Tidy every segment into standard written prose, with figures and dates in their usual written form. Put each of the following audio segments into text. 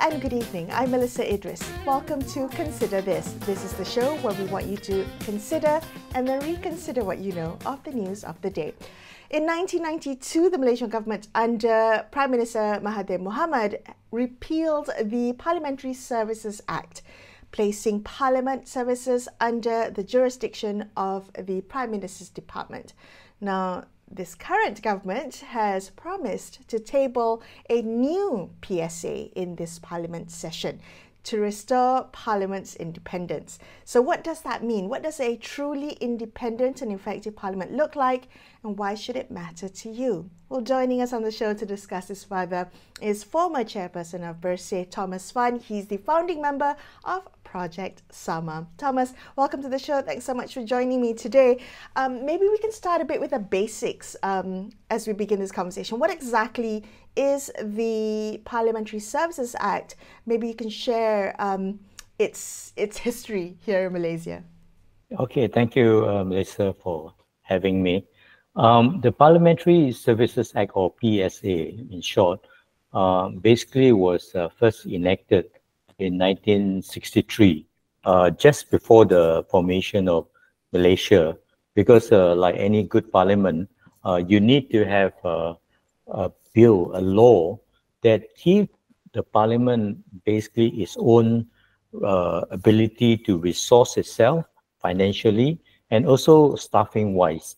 and good evening. I'm Melisa Idris. Welcome to Consider This. This is the show where we want you to consider and then reconsider what you know of the news of the day. In 1992, the Malaysian government under Prime Minister Mahathir Mohamad repealed the Parliamentary Services Act, placing Parliament services under the jurisdiction of the Prime Minister's Department. Now, this current government has promised to table a new PSA in this Parliament session to restore Parliament's independence. So what does that mean? What does a truly independent and effective Parliament look like, and why should it matter to you? Well, joining us on the show to discuss this further is former chairperson of BERSIH, Thomas Fann. He's the founding member of Projek SAMA. Thomas, welcome to the show. Thanks so much for joining me today. Maybe we can start a bit with the basics as we begin this conversation. What exactly is the Parliamentary Services Act? Maybe you can share its history here in Malaysia. Okay, thank you, Melissa, for having me. The Parliamentary Services Act, or PSA in short, basically was first enacted in 1963, just before the formation of Malaysia, because like any good parliament, you need to have a bill, a law that gives the parliament basically its own ability to resource itself financially and also staffing-wise,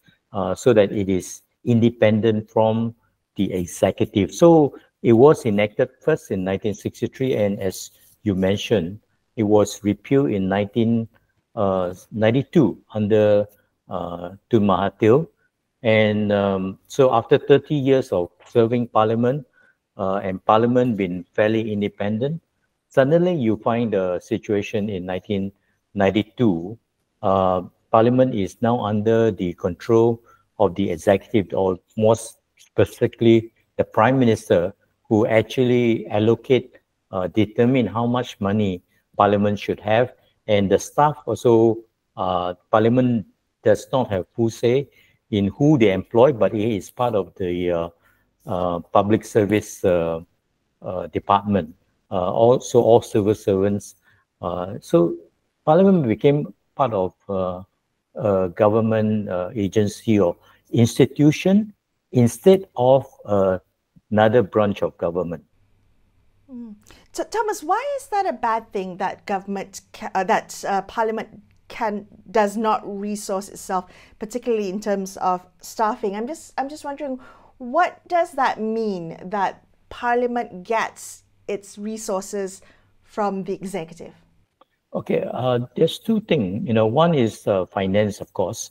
so that it is independent from the executive. So it was enacted first in 1963, and as you mentioned, it was repealed in 1992 under Tun Mahathir. And so after 30 years of serving Parliament and Parliament being fairly independent, suddenly you find the situation in 1992. Parliament is now under the control of the executive, or more specifically, the Prime Minister, who actually determine how much money Parliament should have, and the staff also, Parliament does not have full say in who they employ, but it is part of the public service department, also all civil servants. So Parliament became part of a government agency or institution instead of another branch of government. So, Thomas, why is that a bad thing that Parliament does not resource itself, particularly in terms of staffing? I'm just wondering, what does that mean that Parliament gets its resources from the executive? Okay, there's two things. One is finance, of course.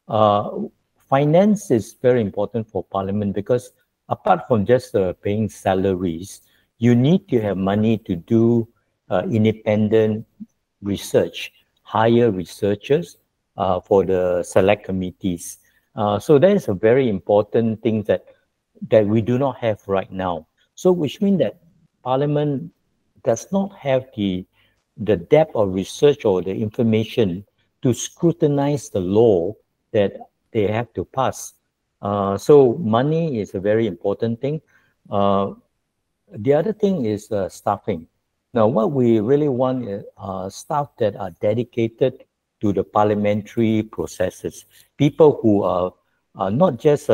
Finance is very important for Parliament because apart from just paying salaries, you need to have money to do independent research, hire researchers for the select committees. So that is a very important thing that we do not have right now. So which means that Parliament does not have the depth of research or the information to scrutinize the law that they have to pass. So money is a very important thing. The other thing is staffing. Now, what we really want is staff that are dedicated to the parliamentary processes. People who are not just,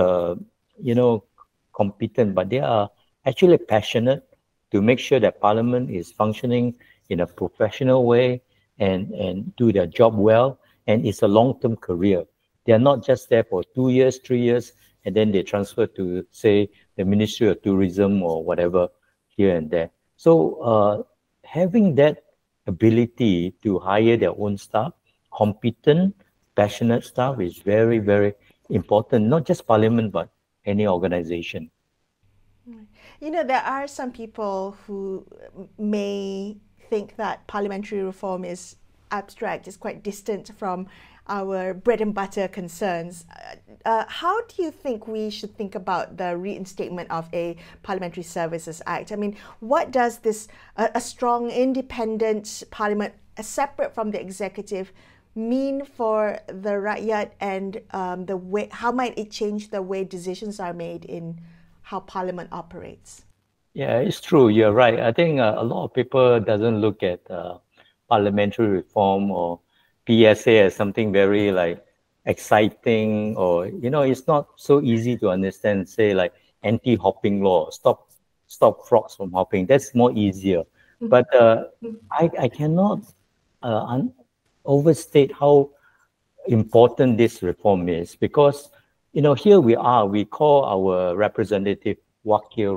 competent, but they are actually passionate to make sure that Parliament is functioning in a professional way and do their job well. And it's a long-term career. They are not just there for 2 years, 3 years, and then they transfer to, say, the Ministry of Tourism or whatever, here and there. So having that ability to hire their own staff, competent, passionate staff is very, very important, not just Parliament, but any organization. There are some people who may think that parliamentary reform is abstract, is quite distant from our bread and butter concerns. How do you think we should think about the reinstatement of a Parliamentary Services Act? I mean, what does this, a strong independent parliament, separate from the executive, mean for the rakyat, and the way, how might it change the way decisions are made in how Parliament operates? Yeah, it's true. You're right. I think a lot of people doesn't look at parliamentary reform or PSA as something very like exciting, or it's not so easy to understand. Say like anti-hopping law, stop frogs from hopping. That's more easier. But I cannot overstate how important this reform is, because here we call our representative wakil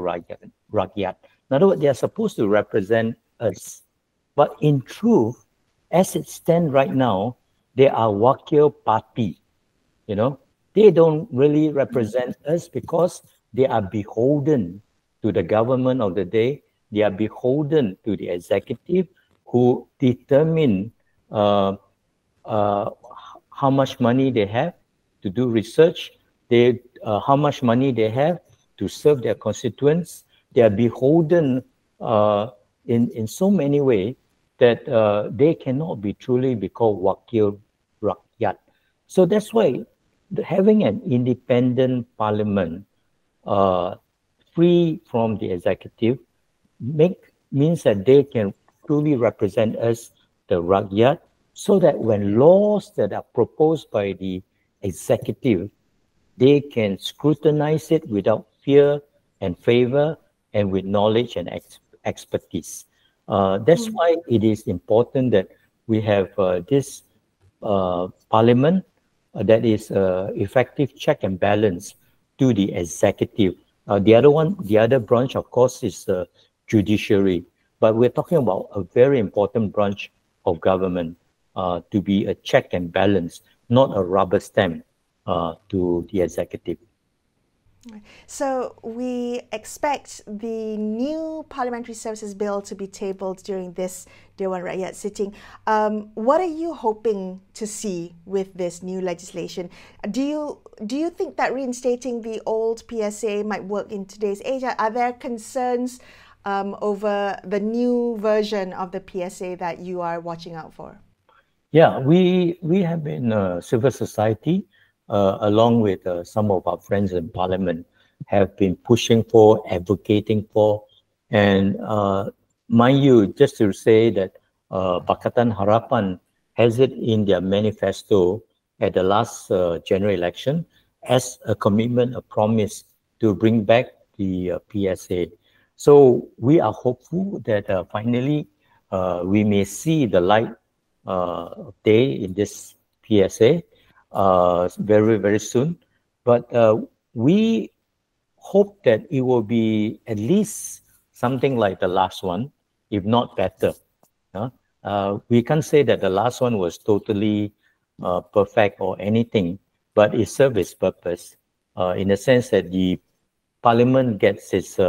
rakyat. In other words, they are supposed to represent us, but in truth, as it stands right now, they are wakil party. They don't really represent us because they are beholden to the government of the day. They are beholden to the executive, who determine how much money they have to do research, how much money they have to serve their constituents. They are beholden in so many ways that they cannot truly be called wakil rakyat. So that's why having an independent parliament free from the executive means that they can truly represent us, the rakyat, so that when laws that are proposed by the executive, they can scrutinize it without fear and favor and with knowledge and expertise. That's why it is important that we have this parliament that is effective check and balance to the executive. The other branch, of course, is the judiciary. But we're talking about a very important branch of government to be a check and balance, not a rubber stamp to the executive. So we expect the new Parliamentary Services Bill to be tabled during this Dewan Rakyat sitting. What are you hoping to see with this new legislation? Do you think that reinstating the old PSA might work in today's age? Are there concerns over the new version of the PSA that you are watching out for? Yeah, we have been civil society, along with some of our friends in Parliament, have been pushing for, advocating for, and mind you, just to say that Pakatan Harapan has it in their manifesto at the last general election as a commitment, a promise to bring back the PSA. So we are hopeful that finally we may see the light day in this PSA very, very soon. But we hope that it will be at least something like the last one, if not better. We can't say that the last one was totally perfect or anything, but it served its purpose in the sense that the Parliament gets its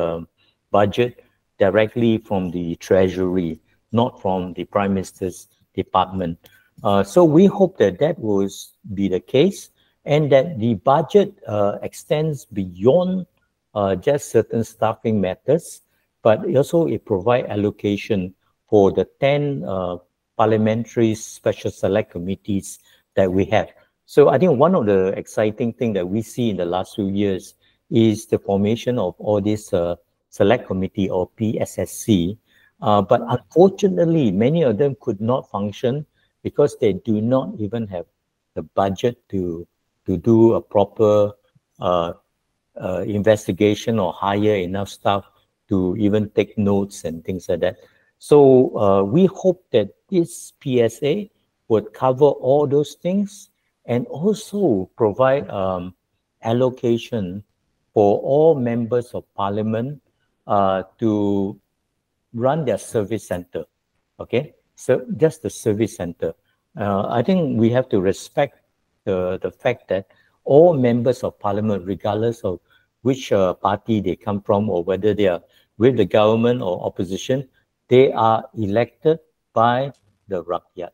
budget directly from the Treasury, not from the Prime Minister's department. So we hope that that will be the case, and that the budget extends beyond just certain staffing matters, but also it provides allocation for the 10 parliamentary special select committees that we have. So I think one of the exciting things that we see in the last few years is the formation of all these select committee, or PSSC. But unfortunately, many of them could not function because they do not even have the budget to do a proper investigation or hire enough staff to even take notes and things like that. So we hope that this PSA would cover all those things and also provide allocation for all members of Parliament to run their service center. Okay, so just the service center. I think we have to respect the fact that all members of Parliament, regardless of which party they come from or whether they are with the government or opposition, they are elected by the rakyat,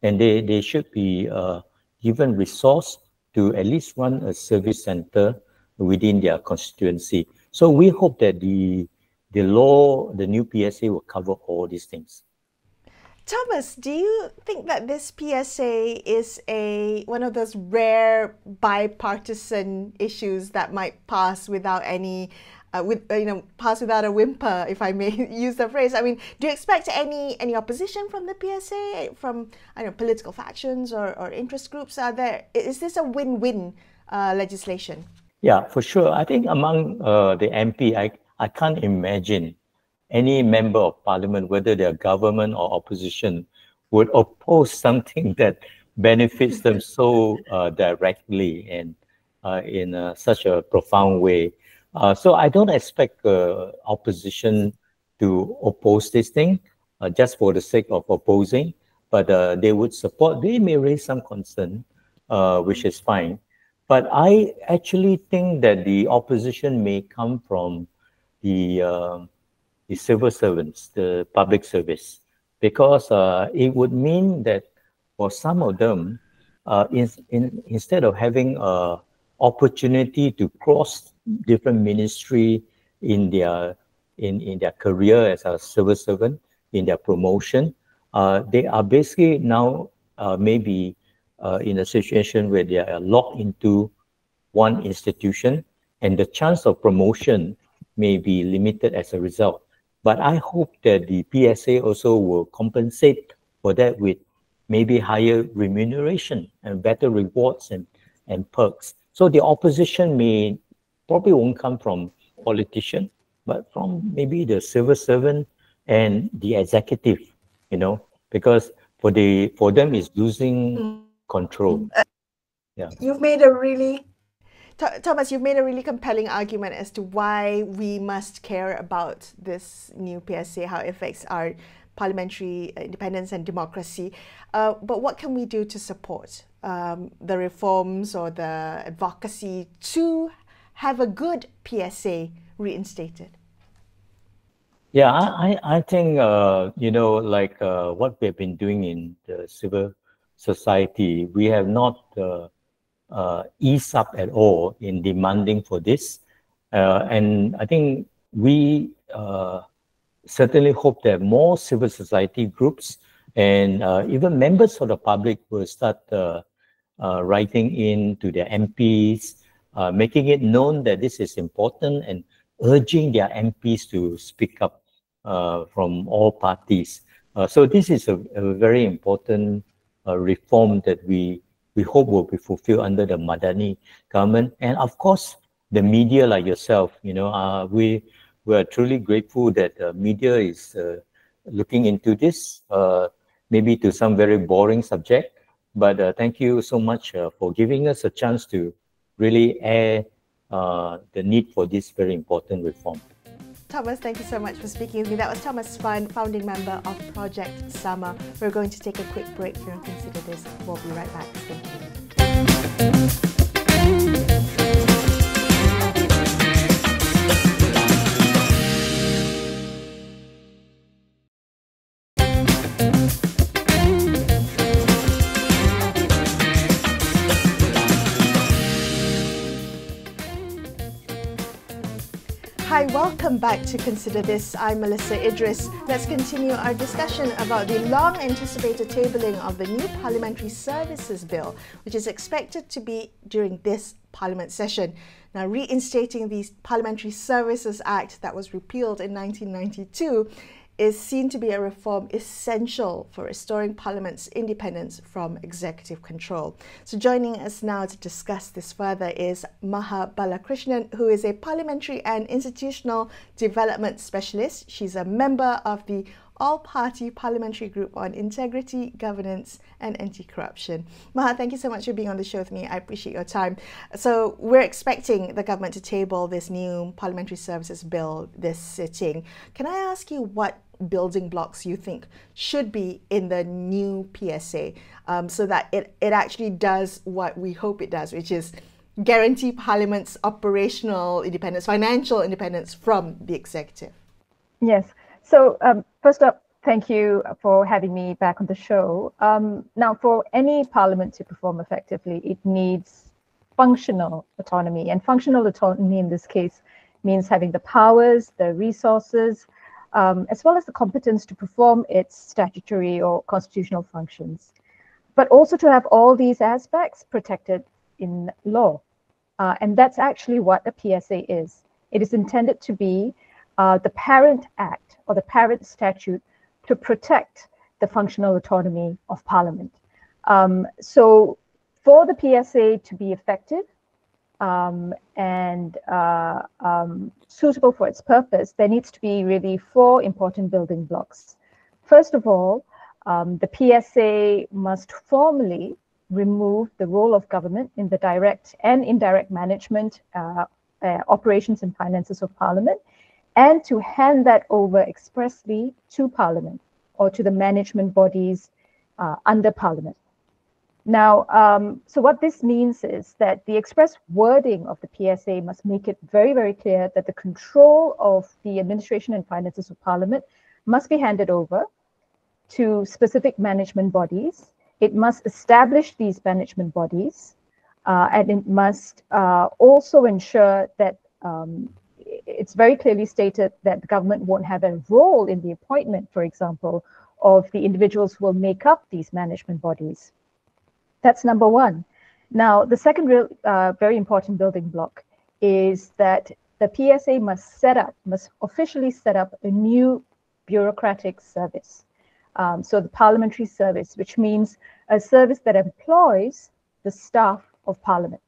and they should be given resource to at least run a service center within their constituency. So we hope that the law, the new PSA, will cover all these things. Thomas, do you think that this PSA is one of those rare bipartisan issues that might pass without any pass without a whimper, if I may use the phrase. I mean, do you expect any opposition from the PSA, from political factions or interest groups? Is this a win-win legislation? Yeah, for sure. I think among the MP, I can't imagine any member of parliament, whether they're government or opposition, would oppose something that benefits them so directly and in such a profound way. So I don't expect opposition to oppose this thing just for the sake of opposing, but they would support. They may raise some concern, which is fine. But I actually think that the opposition may come from the civil servants, the public service, because it would mean that for some of them, instead of having an opportunity to cross different ministry in their career as a civil servant, in their promotion, they are basically now maybe in a situation where they are locked into one institution, and the chance of promotion may be limited as a result. But I hope that the PSA also will compensate for that with maybe higher remuneration and better rewards and perks. So the opposition probably won't come from politicians, but from maybe the civil servant and the executive, because for them is losing control. Yeah. Thomas, you've made a really compelling argument as to why we must care about this new PSA, how it affects our parliamentary independence and democracy. But what can we do to support the reforms or the advocacy to have a good PSA reinstated? Yeah, I think, what we've been doing in the civil society, we have not eased up at all in demanding for this. And I think we certainly hope that more civil society groups and even members of the public will start writing in to their MPs, making it known that this is important and urging their MPs to speak up from all parties. So this is a very important reform that we hope will be fulfilled under the Madani government. And of course, the media like yourself, we are truly grateful that the media is looking into this, maybe to some very boring subject. But thank you so much for giving us a chance to really air the need for this very important reform. Thomas, thank you so much for speaking with me. That was Thomas Fann, founding member of Projek SAMA. We're going to take a quick break here and consider this. We'll be right back. Thank you. Hi, welcome back to Consider This. I'm Melisa Idris. Let's continue our discussion about the long-anticipated tabling of the new Parliamentary Services Bill, which is expected to be during this Parliament session. Now, reinstating the Parliamentary Services Act that was repealed in 1992 is seen to be a reform essential for restoring Parliament's independence from executive control. So joining us now to discuss this further is Maha Balakrishnan, who is a Parliamentary and Institutional Development Specialist. She's a member of the All-Party Parliamentary Group on Integrity, Governance and Anti-Corruption. Maha, thank you so much for being on the show with me. I appreciate your time. So we're expecting the government to table this new Parliamentary Services Bill this sitting. Can I ask you what building blocks you think should be in the new PSA so that it actually does what we hope it does, which is guarantee Parliament's operational independence, financial independence from the executive? Yes. So first up, thank you for having me back on the show. Now, for any parliament to perform effectively, it needs functional autonomy. And functional autonomy in this case means having the powers, the resources, as well as the competence to perform its statutory or constitutional functions, but also to have all these aspects protected in law. And that's actually what a PSA is. It is intended to be the parent act or the parent statute to protect the functional autonomy of Parliament. So for the PSA to be effective and suitable for its purpose, there needs to be really 4 important building blocks. First of all, the PSA must formally remove the role of government in the direct and indirect management, operations and finances of Parliament, and to hand that over expressly to Parliament or to the management bodies under Parliament. Now, so what this means is that the express wording of the PSA must make it very, very clear that the control of the administration and finances of Parliament must be handed over to specific management bodies. It must establish these management bodies, and it must also ensure that it's very clearly stated that the government won't have a role in the appointment, for example, of the individuals who will make up these management bodies. That's number one. Now, the second very important building block is that the PSA must officially set up a new bureaucratic service. So the Parliamentary Service, which means a service that employs the staff of Parliament.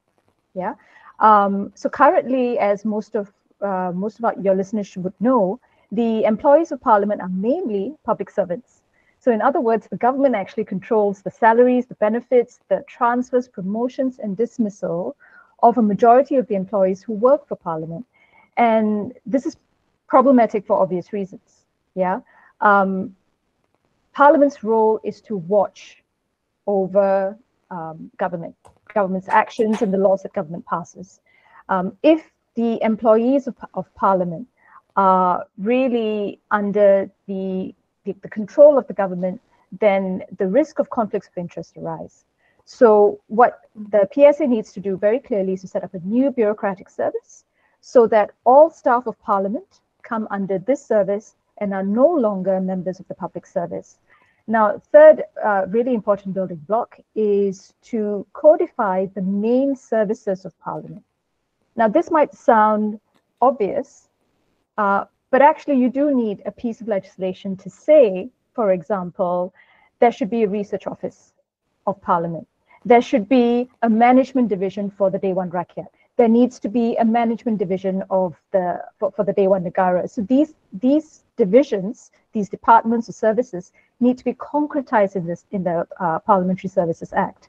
Yeah. So currently, as most of your listeners would know, the employees of Parliament are mainly public servants. So in other words, the government actually controls the salaries, the benefits, the transfers, promotions, and dismissal of a majority of the employees who work for Parliament. And this is problematic for obvious reasons. Yeah. Parliament's role is to watch over government's actions and the laws that government passes. If the employees of Parliament are really under the control of the government, then the risk of conflicts of interest arise. So what the PSA needs to do very clearly is to set up a new bureaucratic service so that all staff of Parliament come under this service and are no longer members of the public service. Now, third really important building block is to codify the main services of Parliament. Now, this might sound obvious, but actually you do need a piece of legislation to say, for example, there should be a research office of Parliament. There should be a management division for the Dewan Rakyat. There needs to be a management division of for the Dewan Negara. So these divisions, these departments or services need to be concretized in the Parliamentary Services Act.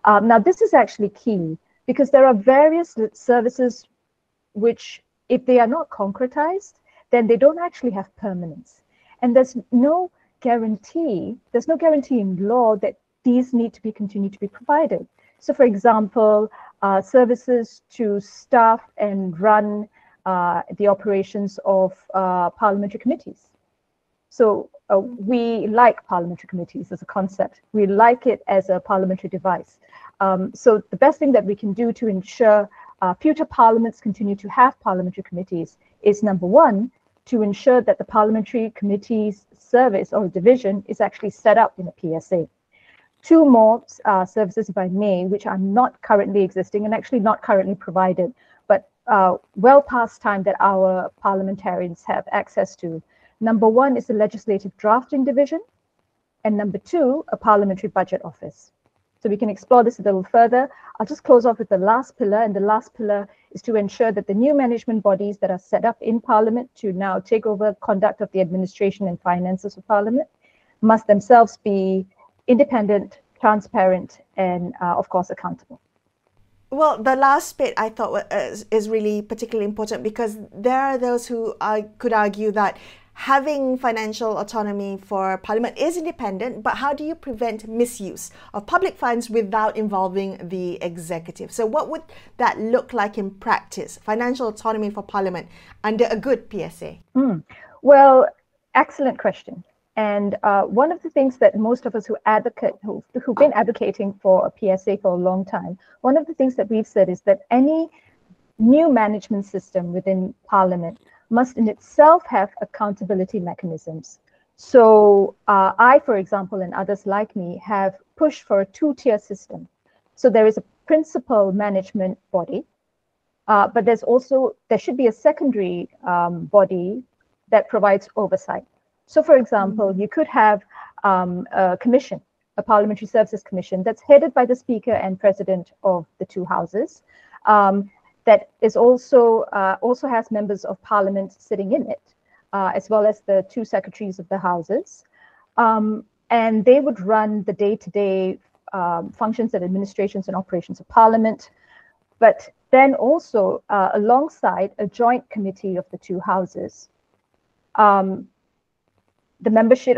Now, this is actually key because there are various services which, if they are not concretized, then they don't actually have permanence. And there's no guarantee in law that these need to be continued to be provided. So, for example, services to staff and run the operations of parliamentary committees. So we like parliamentary committees as a concept. We like it as a parliamentary device. So the best thing that we can do to ensure future parliaments continue to have parliamentary committees is, number one, to ensure that the parliamentary committee's service or division is actually set up in a PSA. Two more services, if I may, which are not currently existing and actually not currently provided, but well past time that our parliamentarians have access to. Number one is the Legislative Drafting Division, and number two, a Parliamentary Budget Office. So we can explore this a little further. I'll just close off with the last pillar, and the last pillar is to ensure that the new management bodies that are set up in Parliament to now take over conduct of the administration and finances of Parliament must themselves be independent, transparent, and of course accountable. Well, the last bit I thought is really particularly important because there are those who could argue that having financial autonomy for Parliament is independent, but how do you prevent misuse of public funds without involving the executive? So what would that look like in practice, financial autonomy for Parliament under a good PSA? Well, excellent question. And one of the things that most of us who've been advocating for a PSA for a long time, one of the things that we've said is that any new management system within Parliament must in itself have accountability mechanisms. So I, for example, and others like me have pushed for a two-tier system. So there is a principal management body, but there should be a secondary body that provides oversight. So, for example, you could have a commission, a Parliamentary Services Commission, that's headed by the Speaker and President of the two houses, that is also has members of Parliament sitting in it, as well as the two secretaries of the houses, and they would run the day-to-day functions and administrations and operations of Parliament, but then also alongside a joint committee of the two houses. The membership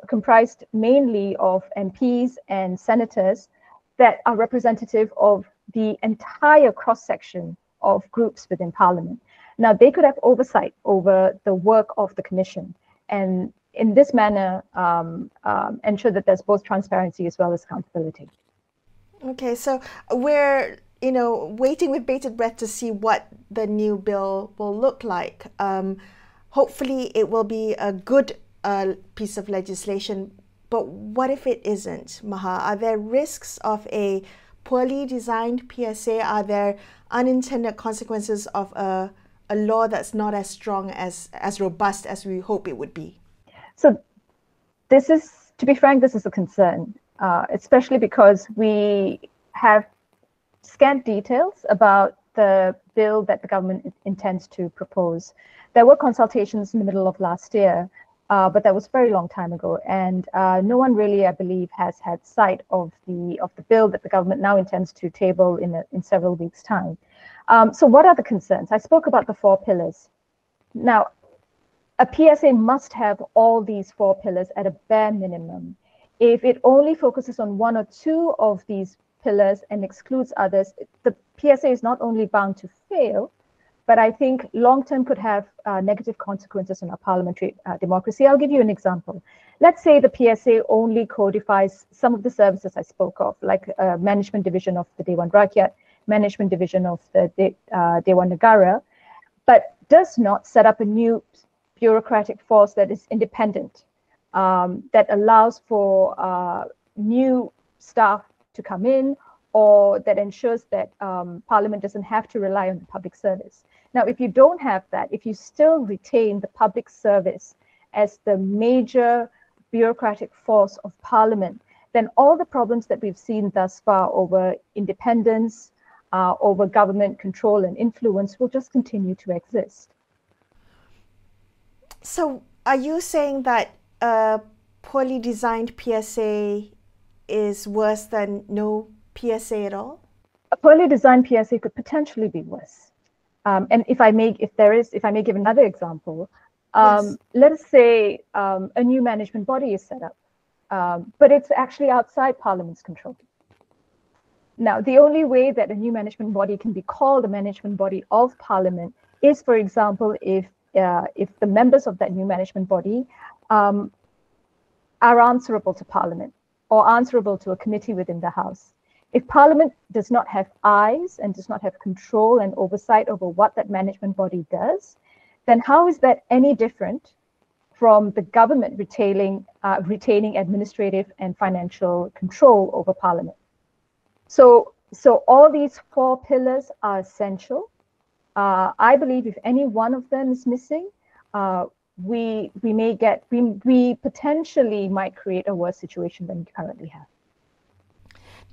comprised mainly of MPs and senators that are representative of the entire cross-section of groups within Parliament. Now, they could have oversight over the work of the Commission, and in this manner, ensure that there's both transparency as well as accountability. Okay, so we're waiting with bated breath to see what the new bill will look like. Hopefully, it will be a good piece of legislation. But what if it isn't, Maha? Are there risks of a poorly designed PSA? Are there unintended consequences of a law that's not as strong, as robust as we hope it would be? So this is, to be frank, this is a concern, especially because we have scant details about the bill that the government intends to propose. There were consultations in the middle of last year, but that was a very long time ago, and no one really, I believe, has had sight of the bill that the government now intends to table in several weeks' time. So what are the concerns? I spoke about the 4 pillars. Now, a PSA must have all these 4 pillars at a bare minimum. If it only focuses on 1 or 2 of these pillars and excludes others, the PSA is not only bound to fail, but I think long-term could have negative consequences on our parliamentary democracy. I'll give you an example. Let's say the PSA only codifies some of the services I spoke of, like management division of the Dewan Rakyat, management division of the Dewan Negara, but does not set up a new bureaucratic force that is independent, that allows for new staff to come in, or that ensures that Parliament doesn't have to rely on the public service. Now, if you don't have that, if you still retain the public service as the major bureaucratic force of Parliament, then all the problems that we've seen thus far over independence, over government control and influence will just continue to exist. So are you saying that a poorly designed PSA is worse than no PSA at all? A poorly designed PSA could potentially be worse. And if I may give another example, yes. Let us say a new management body is set up, but it's actually outside Parliament's control. Now, the only way that a new management body can be called a management body of Parliament is, for example, if the members of that new management body are answerable to Parliament or answerable to a committee within the House. If Parliament does not have eyes and does not have control and oversight over what that management body does, then how is that any different from the government retaining administrative and financial control over Parliament? So all these 4 pillars are essential. I believe if any one of them is missing, we potentially might create a worse situation than we currently have.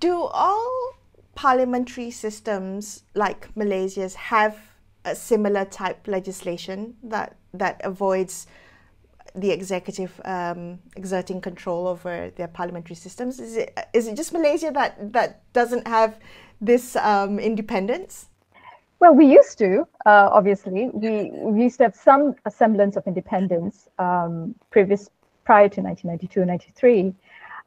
Do all parliamentary systems like Malaysia's have a similar type legislation that avoids the executive exerting control over their parliamentary systems? Is it just Malaysia that doesn't have this independence? Well, we used to, obviously. We used to have some semblance of independence prior to 1992 and 93.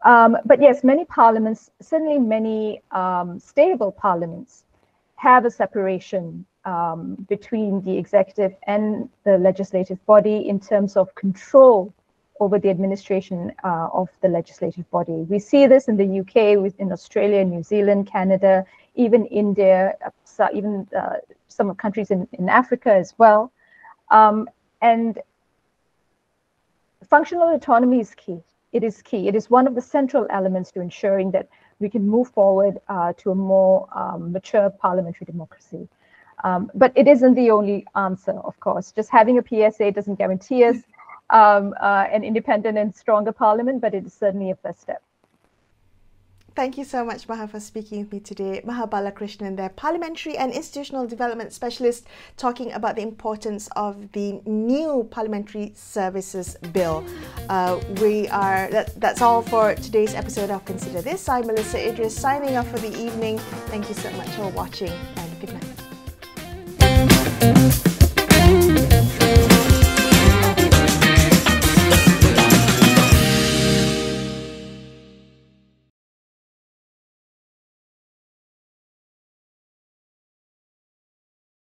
But yes, many parliaments, certainly many stable parliaments, have a separation between the executive and the legislative body in terms of control over the administration of the legislative body. We see this in the UK, in Australia, New Zealand, Canada, even India, even some countries in Africa as well. And functional autonomy is key. It is key. It is one of the central elements to ensuring that we can move forward to a more mature parliamentary democracy. But it isn't the only answer, of course. Just having a PSA doesn't guarantee us an independent and stronger parliament, but it is certainly a first step. Thank you so much, Maha, for speaking with me today. Maha Balakrishnan, their Parliamentary and Institutional Development Specialist, talking about the importance of the new Parliamentary Services Bill. That's all for today's episode of Consider This. I'm Melisa Idris, signing off for the evening. Thank you so much for watching, and good night.